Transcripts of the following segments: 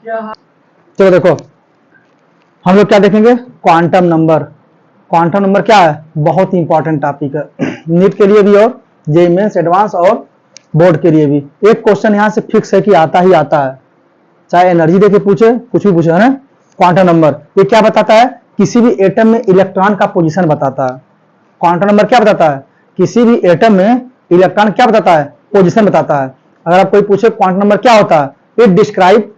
चलो देखो, हम लोग क्या देखेंगे, क्वांटम नंबर। क्वांटम नंबर क्या है, बहुत ही इंपॉर्टेंट टॉपिक है नीट के लिए भी और जेईई मेंस एडवांस और बोर्ड के लिए भी। एक क्वेश्चन यहां से फिक्स है कि आता ही आता है, चाहे एनर्जी देके पूछे, कुछ भी पूछे, है ना। क्वांटम नंबर ये क्या बताता है, किसी भी एटम में इलेक्ट्रॉन का पोजीशन बताता है। क्वांटम नंबर क्या बताता है, किसी भी एटम में इलेक्ट्रॉन क्या बताता है, पोजीशन बताता है। अगर आप कोई पूछे क्वांटम नंबर क्या होता है, it describe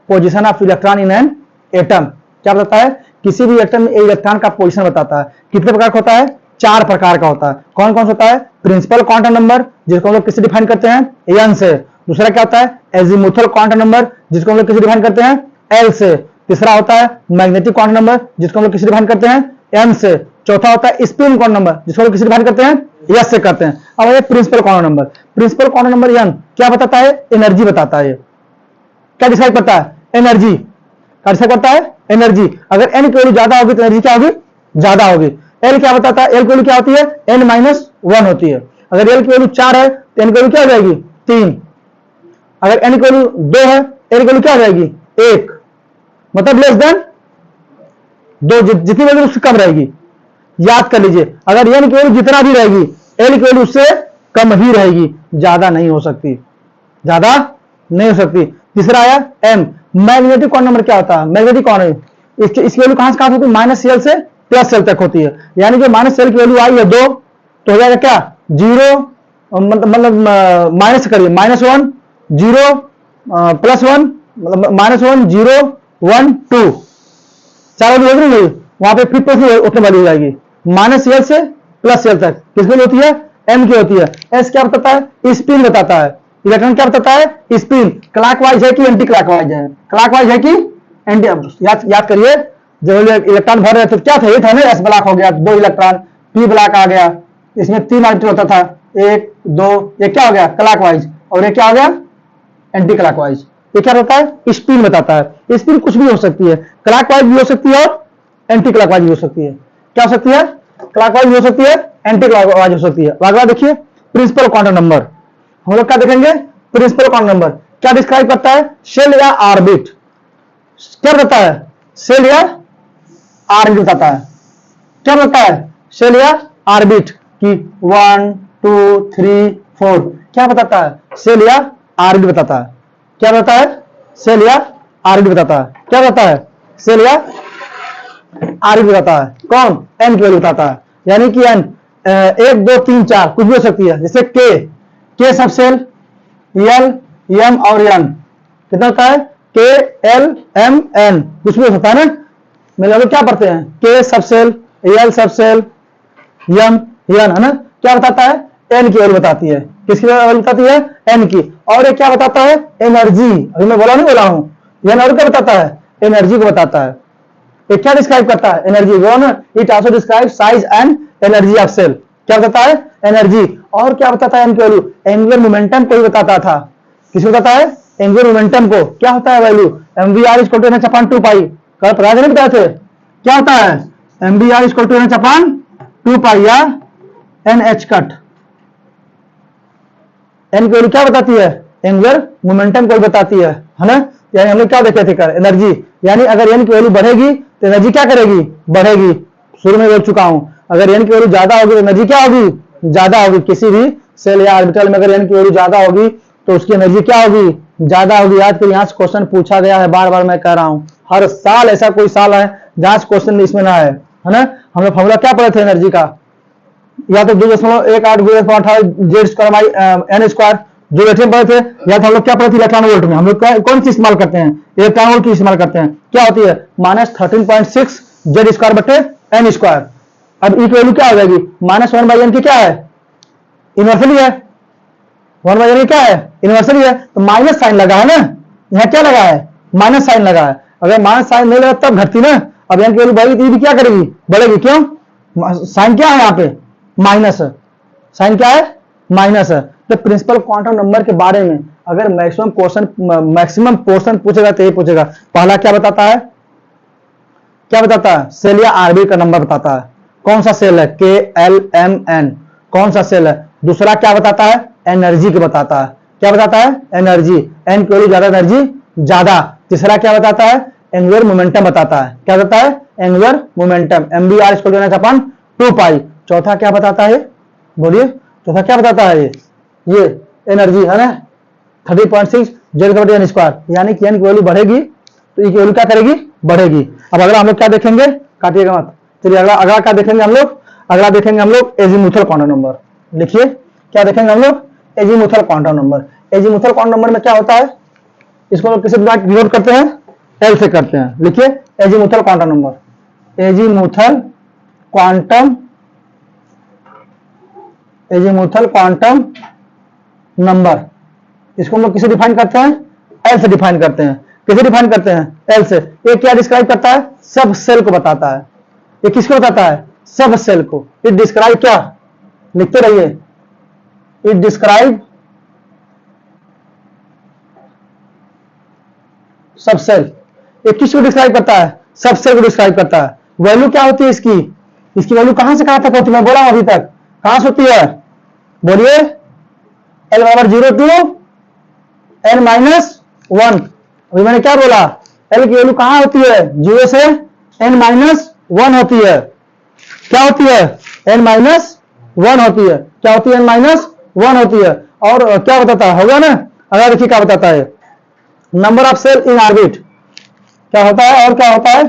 position of electron in an atom. क्या बताता है, किसी भी एटम में इलेक्ट्रॉन का पोजीशन बताता है। कितने प्रकार का होता है, 4 प्रकार का होता है। कौन कौन सा होता है, प्रिंसिपल क्वांटम नंबर, जिसको हम लोग किससे डिफाइन करते हैं, एन से। दूसरा क्या होता है, एजीमुथल क्वांटम नंबर, जिसको हम लोग किससे डिफाइन करते हैं, एल से। तीसरा होता है मैग्नेटिक क्वांटम नंबर, जिसको हम लोग किससे डिफाइन करते हैं, एम से। चौथा होता है स्पिन क्वांटम नंबर, जिसको हम लोग किससे डिफाइन करते हैं, एस से करते हैं। अब ये principal quantum number, principal quantum number n क्या बताता है, एनर्जी बताता है। क्या डिसाइड करता है, एनर्जी। क्या डिसाइड करता है, एनर्जी। अगर एन की वैल्यू ज्यादा होगी तो एनर्जी क्या होगी, ज्यादा होगी। एल क्या बताता है, एल की वैल्यू क्या होती है, n-1 होती है। अगर एल की वैल्यू 4 है तो एन की वैल्यू क्या हो जाएगी, 3। अगर एन की वैल्यू 2 है, एल की वैल्यू क्या हो जाएगी, 1, मतलब लेस देन 2, जितनी वैल्यू उससे कम रहेगी। याद कर लीजिए, अगर एन की वैल्यू जितना भी रहेगी, एल की वैल्यू उससे कम ही रहेगी, ज्यादा नहीं हो सकती, ज्यादा नहीं हो सकती। तीसरा आया एम, मैग्नेटिक क्वांटम नंबर क्या होता है, मैग्नेटिक क्वांटम इसकी वैल्यू कहां से कहां होती है, -L से +L तक होती है। यानी जो -L की वैल्यू आई है 2, तो हो जाएगा क्या 0, मतलब माइनस करिए, -1 0 +1, मतलब -1 0 1 2, 4 वैल्यू होगी नहीं, वहां पे फिर उतने वैल्यू हो जाएगी, -L से +L तक। किसकी होती है, एम की होती है। एस क्या बताता है, स्पिन बताता है। इलेक्ट्रॉन क्या बताता है, स्पिन। क्लॉकवाइज है कि एंटी क्लॉकवाइज है, क्लॉकवाइज है कि एंटी। याद करिए, जब इलेक्ट्रॉन भर रहे थे क्या था, ये था ना, एस ब्लॉक हो गया, 2 इलेक्ट्रॉन, पी ब्लॉक आ गया, इसमें 3 ऑर्बिटल होता था, 1 2, ये क्या हो गया क्लॉकवाइज, और ये क्या हो गया एंटी क्लॉकवाइज। ये क्या होता है, स्पिन बताता है। स्पिन कुछ भी हो सकती है, क्लॉकवाइज भी हो सकती है और एंटी क्लॉकवाइज भी हो सकती है। क्या हो सकती है, क्लॉकवाइज भी हो सकती है, एंटी क्लॉकवाइज हो सकती है। अगला देखिए, प्रिंसिपल क्वांटम नंबर। हम लोग क्या देखेंगे, प्रिंसिपल क्वांटम नंबर क्या डिस्क्राइब करता है, शेल या ऑर्बिट। क्या बताता है, शेल या ऑर्बिट बताता है। क्या बताता है, शेल या ऑर्बिट की 1 2 3 4, क्या बताता है, शेल या ऑर्बिट बताता है। क्या बताता है, शेल या ऑर्बिट बताता है। क्या बताता है, शेल या ऑर्बिट बताता है। कौन, एन की वैल्यू बताता है। यानी कि एन 1 2 3 4 कुछ भी हो सकती है। जैसे के सब सेल, एल एम और एन, कितना होता है, के एल एम एन, कुछ भी हो सकता है ना। मतलब क्या पढ़ते हैं, के सब सेल, एल सब सेल, एम एन, है ना। क्या बताता है, एन की वैल्यू बताती है। किसकी वैल्यू बताती है, एन की। और ये क्या बताता है, एनर्जी। अभी मैं बोला नहीं बोला हूं, एन और क्या बताता है, एनर्जी को बताता है। ये क्या डिस्क्राइब करता है, energy. It also describe size and energy of shell. क्या बताता है, एनर्जी। और क्या बताता है, एन की वैल्यू, एंगुलर मोमेंटम को बताता था। किसको बताता है, एंगुलर मोमेंटम को। क्या होता है वैल्यू, mvr = NH/2 पाई। कल पढ़ा नहीं बताए थे, क्या होता है, mvr = NH/2 पाई या NH कट। एन की वैल्यू क्या बताती है, एंगुलर मोमेंटम को बताती है ना। यानी हम लोग क्या देखे थे, एनर्जी। यानी अगर एन की वैल्यू बढ़ेगी तो एनर्जी क्या करेगी, बढ़ेगी। शुरू में बोल चुका हूं, अगर एन की वैल्यू ज्यादा होगी तो एनर्जी क्या होगी, ज्यादा होगी। किसी भी सेल या ऑर्बिटल में अगर एन की वैल्यू ज्यादा होगी तो उसकी एनर्जी क्या होगी, ज्यादा होगी। याद करिए, यहाँ से क्वेश्चन पूछा गया है, बार बार मैं कह रहा हूं, हर साल ऐसा कोई साल है जहां से क्वेश्चन इसमें ना है ना। हम लोग फॉर्मूला क्या पढ़े थे एनर्जी का, या तो 2.18 Z²/n², जो बैठे पढ़े थे। या तो हम लोग क्या पढ़े थे, इलेक्ट्रॉन वोल्ट में। हम लोग कौन सी इस्तेमाल करते हैं, इलेक्ट्रॉन वोल्ट की इस्तेमाल करते हैं। क्या होती है, -13.6 Z²/n²। अब ई की वैल्यू क्या हो जाएगी, -1/n की क्या है, इनवर्सली है। 1/n क्या है, इनवर्सली है। तो माइनस साइन लगा है ना, यहाँ क्या लगा है, माइनस साइन लगा है। अगर माइनस साइन नहीं लगा तब घटती ना। अब एन की वैल्यू बढ़ेगी तो ये भी क्या करेगी, बढ़ेगी। क्यों, साइन क्या है यहाँ पे, माइनस है। साइन क्या है, माइनस है। तो प्रिंसिपल क्वांटम नंबर के बारे में अगर मैक्सिमम पोर्शन पूछेगा तो ये पूछेगा, पहला क्या बताता है, क्या बताता है, सेल या ऑर्बिट का नंबर बताता है। कौन सा सेल है, के एल एम एन, कौन सा सेल है। दूसरा क्या बताता है, एनर्जी को बताता है। क्या बताता है, एनर्जी। एन की वैल्यू ज्यादा, एनर्जी ज्यादा। तीसरा क्या बताता है, एंगुलर मोमेंटम बताता है। क्या बताता है, angular momentum, mvr equal two upon 2 पाई। चौथा क्या बताता है, बोलिए चौथा क्या बताता है, ये एनर्जी है ना 30.6 J/n², यानी कि n की वैल्यू बढ़ेगी तो ई की वैल्यू क्या करेगी, बढ़ेगी। अब अगला हम लोग क्या देखेंगे, काटिएगा मत, चलिए अगला क्या देखेंगे हम लोग, अगला देखेंगे हम लोग एजीमुथल क्वांटम नंबर। लिखिए क्या देखेंगे हम लोग, azimuthal quantum number. Azimuthal quantum number में क्या होता है, इसको हम किसी डिनोट करते हैं, एल से करते हैं। लिखिए azimuthal quantum number, azimuthal quantum, azimuthal quantum number, इसको हम लोग किसे डिफाइन करते हैं, एल से डिफाइन करते हैं। किसे डिफाइन करते हैं, एल से। ये क्या डिस्क्राइब करता है, सब सेल को बताता है। ये किसको बताता है, सब सेल को। इट डिस्क्राइब क्या, लिखते रहिए, इट डिस्क्राइब सब सेल। ये किसको डिस्क्राइब करता है, सब सेल को डिस्क्राइब करता है। वैल्यू क्या होती है इसकी, इसकी वैल्यू कहां से कहां तक होती है, मैं बोला हूं अभी तक, कहां से होती है, बोलिए एल बराबर 0 टू n-1। अभी मैंने क्या बोला, एल की वैल्यू कहां होती है, 0 से n-1 होती है। क्या होती है, n-1 होती है। क्या होती है, n-1 होती है। और क्या बताता है, होगा ना, अगर देखिए क्या बताता है, number of shell in orbit क्या होता है, और क्या होता है,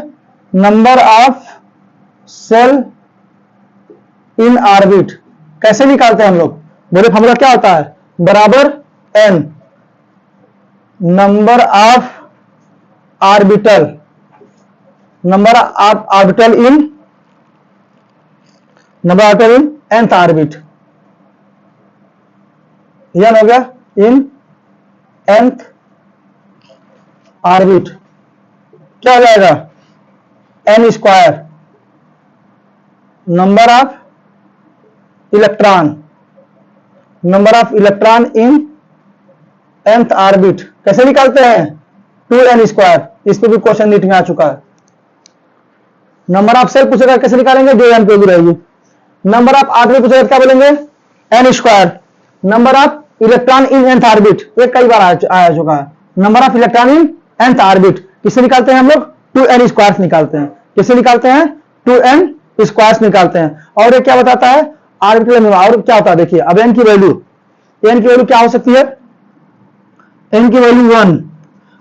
number of shell in orbit कैसे निकालते हैं हम लोग, बोले फॉर्मूला क्या होता है, बराबर n number of orbital, number of orbital in, number orbital in nth orbit, यह हो गया इन nth ऑर्बिट। क्या हो जाएगा, n square number of electron, number of electron in nth orbit कैसे निकालते हैं, 2n²। इस पे भी क्वेश्चन नीट में आ चुका है। नंबर ऑफ सेल पूछेगा कैसे निकालेंगे, जो n पे भी रहेगी। नंबर ऑफ ऑर्बिट पूछेगा क्या बोलेंगे, n²। Number of electron in nth orbit, ये कई बार आ चुका है। Number of electron in nth orbit किससे निकालते हैं हम लोग, 2n² निकालते हैं। किससे निकालते हैं, 2n² निकालते हैं। और ये क्या बताता है, ऑर्बिटल में और क्या होता है, देखिए अब n की वैल्यू क्या हो सकती है, n की वैल्यू 1।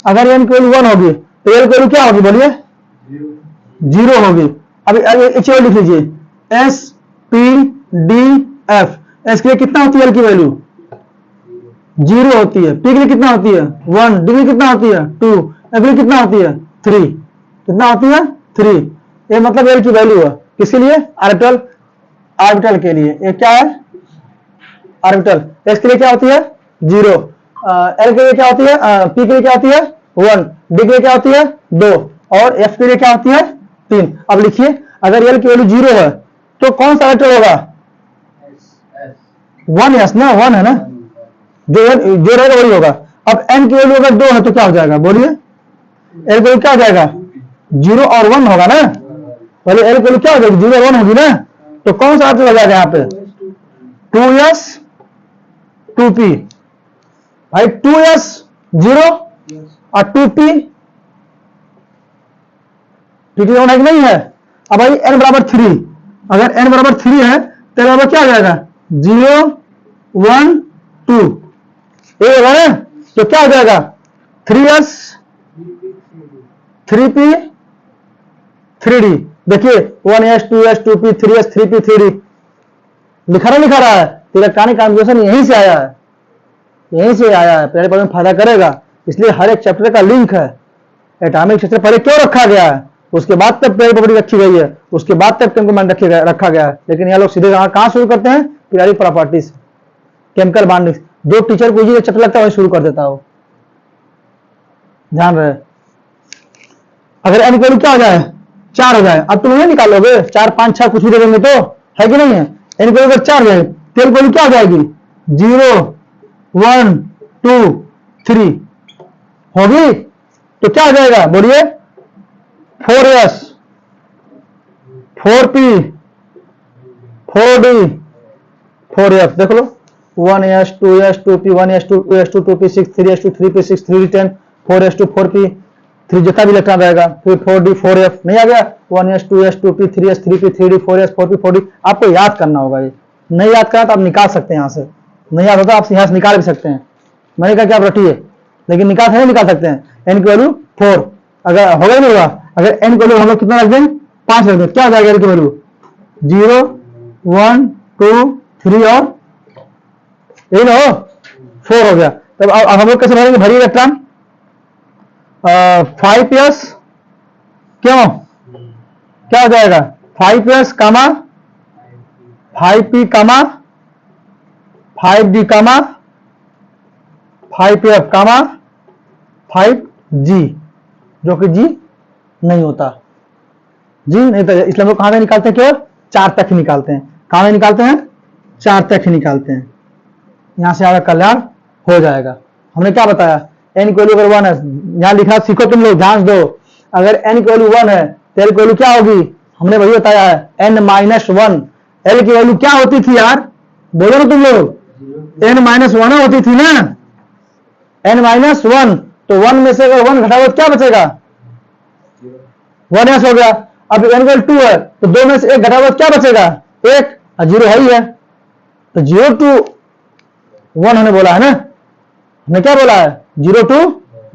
अगर n की वैल्यू 1 होगी तो l की वैल्यू क्या होगी, बोलिए 0 होगी। अब लिख लीजिए s p d f, s के लिए कितना होती है l की वैल्यू, 0 होती है। p के लिए कितना होती है 1, d के लिए कितना होती है 2, f के लिए कितना होती है 3, कितना होती है 3। ये मतलब l की वैल्यू है, किसके लिए, ऑर्बिटल के लिए। ये क्या है, ऑर्बिटल। s के लिए क्या होती है 0, l के लिए क्या होती है, p के लिए क्या होती है 1, d के लिए क्या होती है 2, और f के लिए क्या होती है 3। अब लिखिए अगर l की वैल्यू 0 है तो कौन सा ऑर्बिटल होगा, 1s ना, 1 है ना, जो रहेगा वही होगा। अब n की वैल्यू अगर 2 है तो क्या हो जाएगा, बोलिए l की वैल्यू क्या हो जाएगा, 0 और 1 होगा ना। पहले l की वैल्यू क्या हो जाएगी, 0 और 1 होगी ना, तो कौन सा ऑर्बिटल हो जाएगा यहाँ पे, 2s 2p। भाई 2s 0 और 2p पीटी होना कि नहीं है। अब भाई n बराबर 3, अगर n बराबर 3 है तो बराबर क्या हो जाएगा, 0 1 2, ये होगा ना, तो क्या हो जाएगा 3s 3p 3d। देखिए 1s 2s 2p 3s 3p 3d लिखा रहा है। इलेक्ट्रॉनिक कॉन्फ़िगरेशन यहीं से आया है, यहीं से आया है, पहले पढ़ने में फायदा करेगा। इसलिए हर एक चैप्टर का लिंक है। एटॉमिक स्ट्रक्चर पहले क्यों रखा गया है, उसके बाद तक पीरियोडिक प्रॉपर्टी रखी गई है, उसके बाद तक टेम्परमेंट रखा गया है। लेकिन यहाँ लोग सीधे कहां शुरू करते हैं, पीरियोडिक प्रॉपर्टीज, केमिकल बॉन्डिंग। जो टीचर को इजी चैप्टर लगता है वही शुरू कर देता हो, ध्यान रहे। अगर n वैल्यू क्या हो जाए 4 हो जाए, अब तुम नहीं निकालोगे 4 5 6 कुछ भी दे देंगे तो, है कि नहीं है। n वैल्यू अगर 4 जाए तो l वैल्यू क्या हो जाएगी, 0 1 2 3 होगी, तो क्या हो जाएगा, बोलिए 4s 4p 4d 4f। देख लो 1s 2s 2p 1s 2s 2 2p 6 3s 2 3p 6 3d 10 4s 2 4p 3 जितना भी इलेक्ट्रॉन रहेगा, फिर 4d 4f नहीं आ गया, 1s 2s 2p 3s 3p 3d 4s 4p 4d। आपको याद करना होगा, ये नहीं याद करना तो आप निकाल सकते हैं यहाँ से, नहीं याद होता आप यहाँ से निकाल भी सकते हैं। मैंने कहा कि आप रटिए, लेकिन निकाल सकते हैं। n की वैल्यू 4 अगर होगा नहीं होगा, अगर n की वैल्यू हम लोग कितना रख दें 5 रख दें, क्या हो जाएगा n की वैल्यू 0 1 2 3 और यही ना हो 4 हो गया। तब अब हम लोग कैसे भरेंगे, भरी इलेक्ट्रॉन 5s क्यों क्या हो जाएगा 5s कामा 5p कामा 5d कामा 5f कामा 5g, जो कि g नहीं होता, g नहीं तो इसलिए हम लोग कहां से निकालते हैं, केवल 4 तक ही निकालते हैं। कहां से निकालते हैं 4 तक ही निकालते हैं। यहां से आपका कल्याण हो जाएगा। हमने क्या बताया, n की वैल्यू अगर 1 है, यहां लिखा सीखो तुम लोग, ध्यान दो, अगर n की वैल्यू 1 है तो l की वैल्यू क्या होगी, हमने वही बताया है n माइनस 1। l की वैल्यू क्या होती थी यार, बोलो ना तुम लोग, n माइनस 1 होती थी ना, n माइनस 1, तो 1 में से अगर 1 घटाओ तो क्या बचेगा 1s हो गया। अब n की वैल्यू 2 है तो 2 में से 1 घटाओ तो क्या बचेगा 1, और 0 है ही है, तो 0 to 1 हमने बोला है ना, हमने क्या बोला है 0 to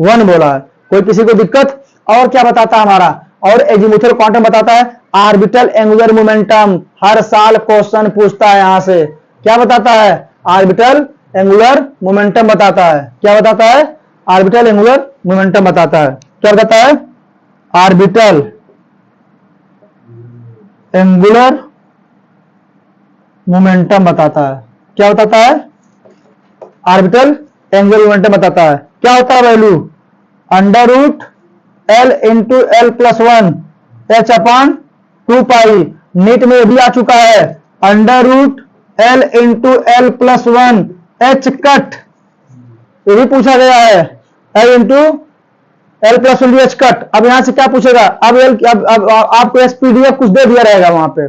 1 बोला है। कोई किसी को दिक्कत, और क्या बताता है हमारा, और एजीमुथल क्वांटम बताता है ऑर्बिटल एंगुलर मोमेंटम। हर साल क्वेश्चन पूछता है यहां से, क्या बताता है ऑर्बिटल एंगुलर मोमेंटम बताता है। क्या बताता है ऑर्बिटल एंगुलर मोमेंटम बताता है। क्या बताता है ऑर्बिटल एंगुलर मोमेंटम बताता है। क्या बताता है ऑर्बिटल एंगुलर मोमेंटम बताता है। क्या होता है value under root l into l plus 1 h upon 2 pi. NEET में भी आ चुका है under root l into l plus 1 h cut, ये भी पूछा गया है l into l plus 1 h cut. अब यहां से क्या पूछेगा, अब एल अब आपको एसपीडीएफ कुछ दे दिया रहेगा वहां पे,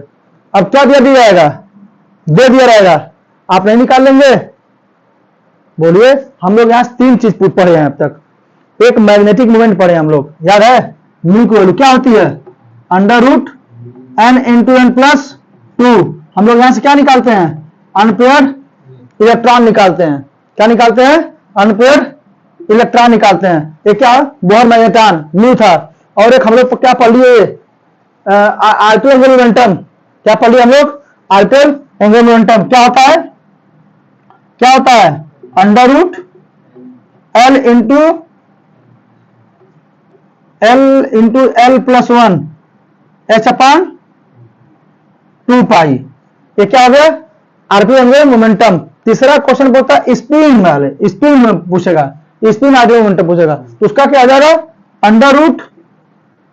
अब क्या दे दिया रहेगा, दे दिया रहेगा, आप नहीं निकाल लेंगे, बोलिए। हम लोग यहां 3 चीज पढ़े हैं अब तक। एक मैग्नेटिक मोमेंट पढ़े हम लोग, याद है, म्यू की वैल्यू क्या होती है under root n into n plus 2। हम लोग यहां से क्या निकालते हैं अनपेयर्ड इलेक्ट्रॉन निकालते हैं। क्या निकालते हैं अनपेयर्ड इलेक्ट्रॉन निकालते हैं। ये क्या बोहर मैग्नेटॉन म्यू था। और एक हम लोग क्या पढ़ लिए आर्टल एंगुलर मोमेंटम। क्या पढ़ लिए हम लोग आर्टल एंगुलर मोमेंटम। क्या होता है, क्या होता है under root l into l plus 1 h upon 2 pi. ये क्या हो गया आर्कुलर एंगुलर मोमेंटम। तीसरा क्वेश्चन बोलता है स्पिन वाले, स्पिन में पूछेगा, स्पिन आर्कुलर मोमेंटम पूछेगा, तो उसका क्या आ जाएगा under root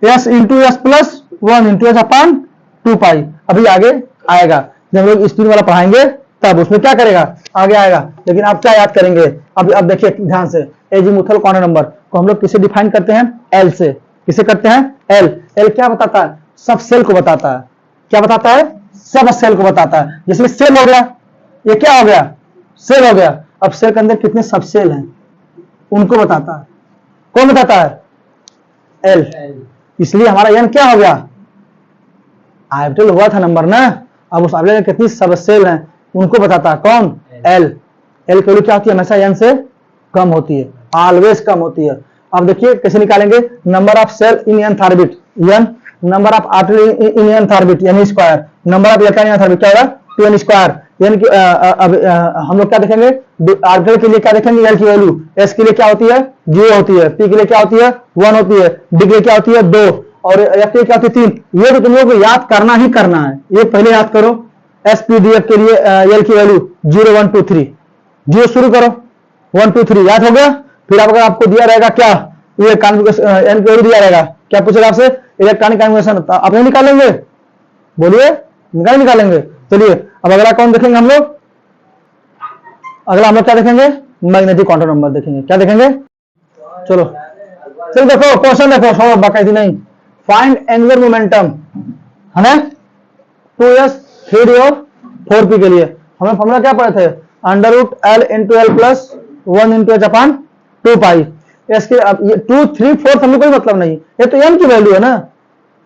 s into s plus 1 into s upon 2 pi. अभी आगे आएगा जब हम लोग स्पिन वाला पढ़ाएंगे तब उसमें क्या करेगा आगे आएगा। लेकिन आप क्या याद करेंगे, अब देखिए ध्यान से, एजीमुथल क्वांटम नंबर को हम लोग किसे डिफाइन करते हैं एल से। किसे करते हैं एल। एल क्या बताता है सब सेल को बताता है। क्या बताता है सब सेल को बताता है। जिसमें सेल हो गया, ये क्या हो गया सेल हो गया। अब सेल के अंदर कितने सब सेल हैं उनको बताता है। कौन बताता है एल। इसलिए हमारा एन क्या हो गया ऑर्बिटल हुआ था नंबर ना, अब उस ऑर्बिटल में कितनी सब सेल हैं उनको बताता है कौन एल। एल की वैल्यू क्या होती है हमेशा एन से कम होती है, ऑलवेज कम होती है। अब देखिए कैसे निकालेंगे number of shell in n orbit n, number of orbital in n orbit n square, number of electron in orbit क्या होगा 2n स्क्वायर। यानी कि अब हम लोग क्या देखेंगे ऑर्बिटल के लिए क्या देखेंगे एल की वैल्यू। एस के लिए क्या होती है 0 होती है, पी के लिए क्या होती है 1 होती है, डी के लिए क्या होती है 2 और एफ के लिए क्या होती है 3। ये तो तुम लोगों को याद करना ही करना है, ये पहले याद करो। एसपीडीएफ के लिए एल की वैल्यू 0 1 2 3, 0 शुरू करो 1 2 3 याद हो गया। फिर अगर आपको दिया रहेगा क्या ये एन की वैल्यू दिया रहेगा, क्या पूछेगा आपसे इलेक्ट्रॉनिक कॉन्फ़िगरेशन, आप नहीं निकालेंगे, बोलिए निकालेंगे। चलिए अब अगला कौन देखेंगे हम लोग, अगला हम लोग क्या देखेंगे मैग्नेटिक क्वांटम नंबर देखेंगे। क्या देखेंगे चलो देखो क्वेश्चन देखो बाकायदी नहीं। फाइंड एंगुलर मोमेंटम है ना 2s 3d और 4p के लिए हमें फॉर्मूला क्या पढ़े थे under root l into l plus 1 into h upon 2 pi. S के अब ये 2 3 4 हमको कोई मतलब नहीं, ये तो एन की वैल्यू है ना,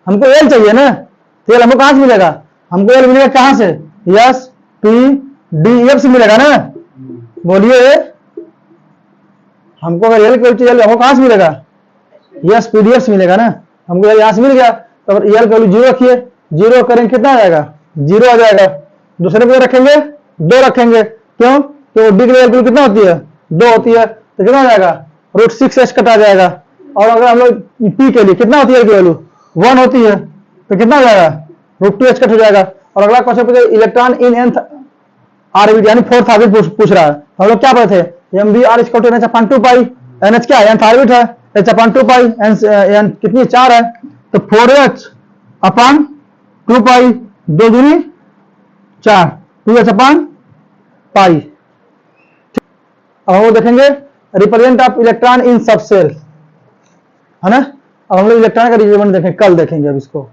हमको एल चाहिए ना, तो एल हमको कहां से मिलेगा, हमको एल मिलेगा कहां से, एस पी डी एफ से मिलेगा ना, बोलिए हमको अगर एल की वैल्यू एल हमको कहां से मिलेगा, एस पी डी एफ से मिलेगा ना, हमको एल यहां से मिल गया, तो अगर एल की वैल्यू 0 रखिए, 0 करेंगे कितना आ जाएगा, 0 आ जाएगा, दूसरे को रखेंगे 2 रखेंगे, क्यों, तो डी की वैल्यू कितना होती है, 2 होती है, तो कितना आ जाएगा, √6h कटा जाएगा, और अगर हम लोग पी के लिए कितना होती है वैल्यू 1 होती है, तो कितना हो जाएगा, √2h कट हो जाएगा। और अगला क्वेश्चन पूछे इलेक्ट्रॉन इन nth ऑर्बिट यानी 4th ऑर्बिट पूछ रहा है, हम लोग क्या पढ़े थे, mvr = NH/2 पाई, NH क्या है, nth ऑर्बिट है, H/2 पाई, n कितनी 4 है, तो 4h/2 पाई, 2 दूनी 4, 2h/पाई। अब हम लोग देखेंगे represent of electron in subshell, है ना, अब हम लोग इलेक्ट्रॉन का रिप्रेजेंट देखेंगे, कल देखेंगे अब इसको।